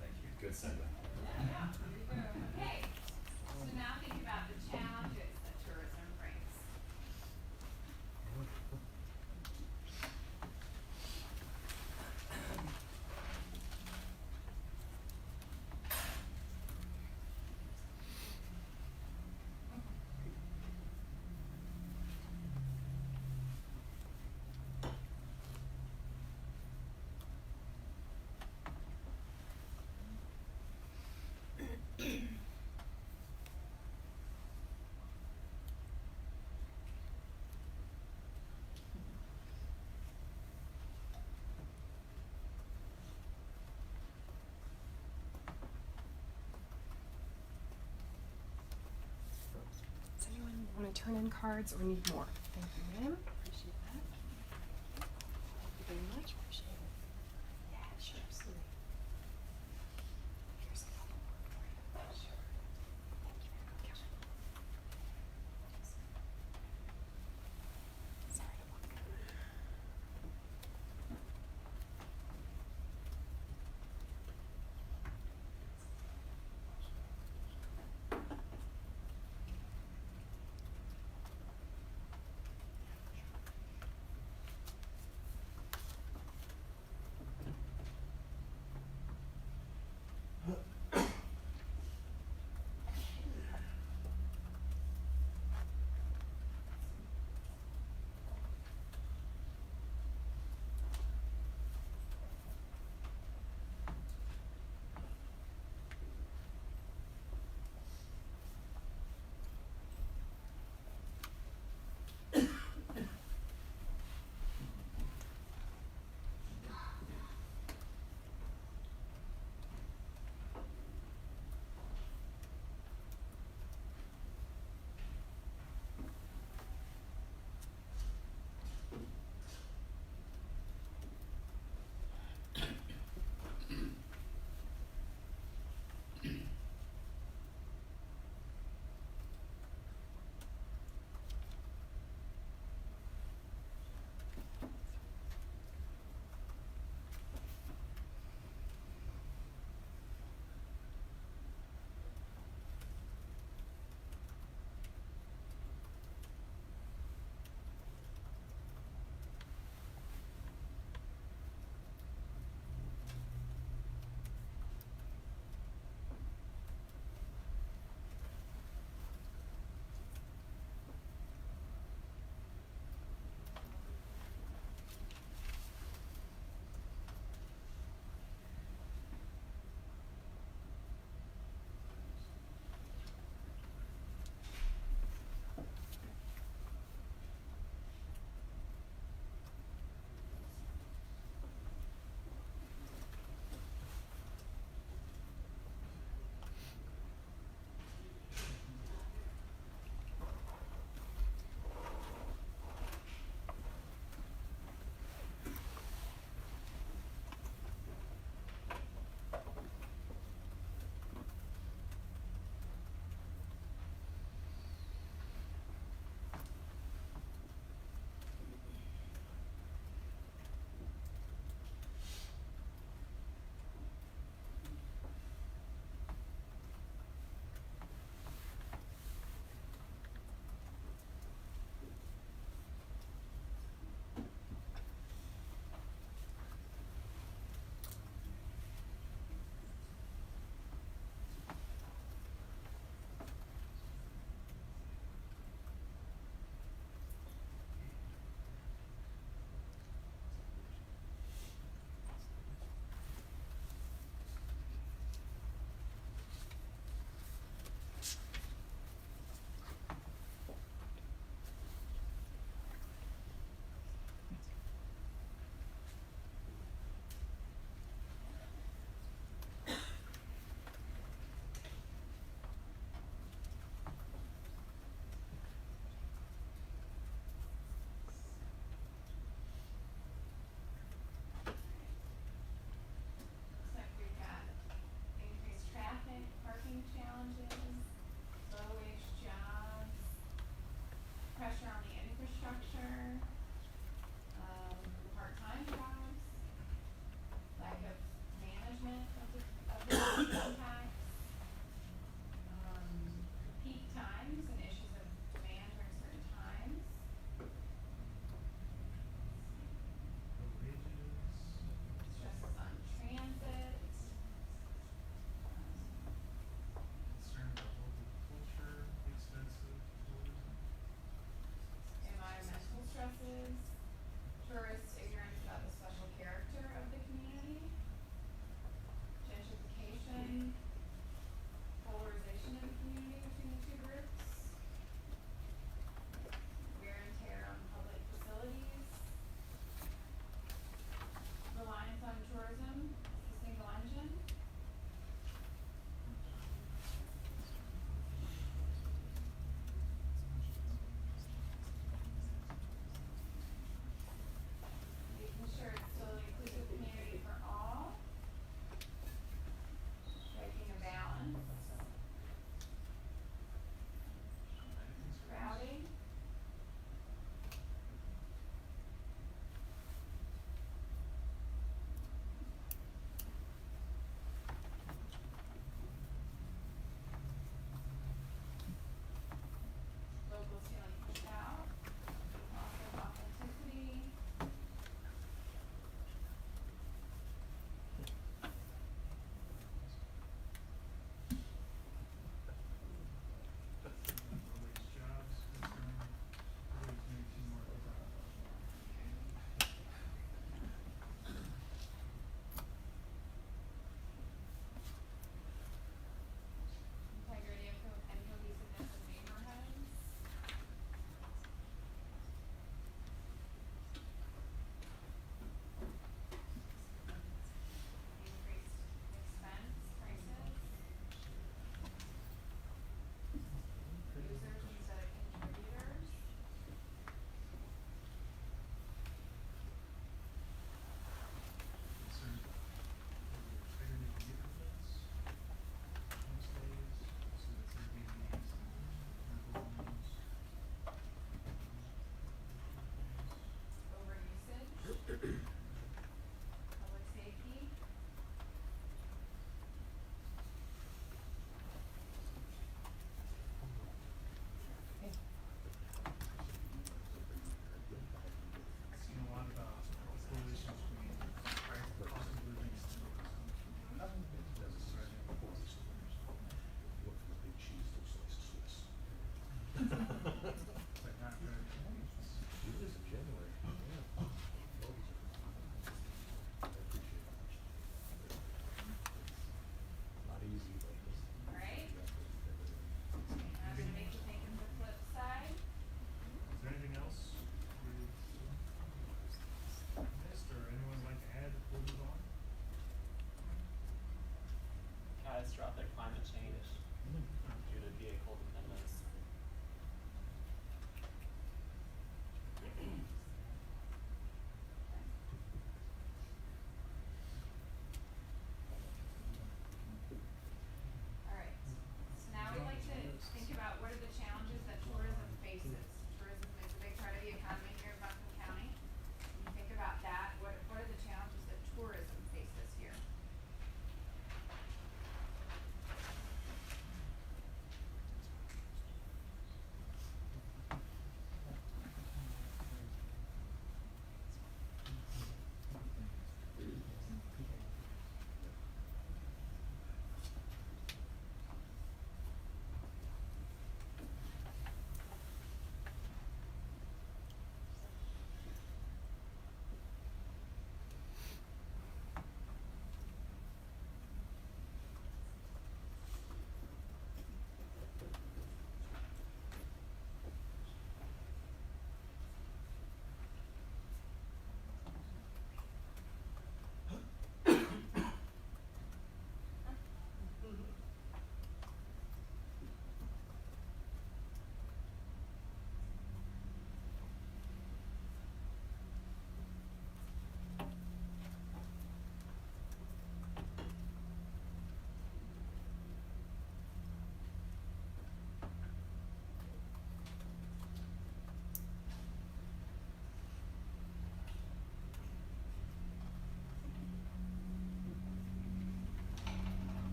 J: Thank you.
D: Good segue.
G: Yeah, there you go. Okay, so now think about the challenges that tourism brings.
E: Does anyone want to turn in cards or need more? Thank you, ma'am. Appreciate that. Thank you very much. Appreciate it. Yeah, sure, absolutely. Here's a couple more for you. Sure. Thank you, ma'am. Okay. Sorry to walk.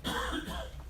L: Okay.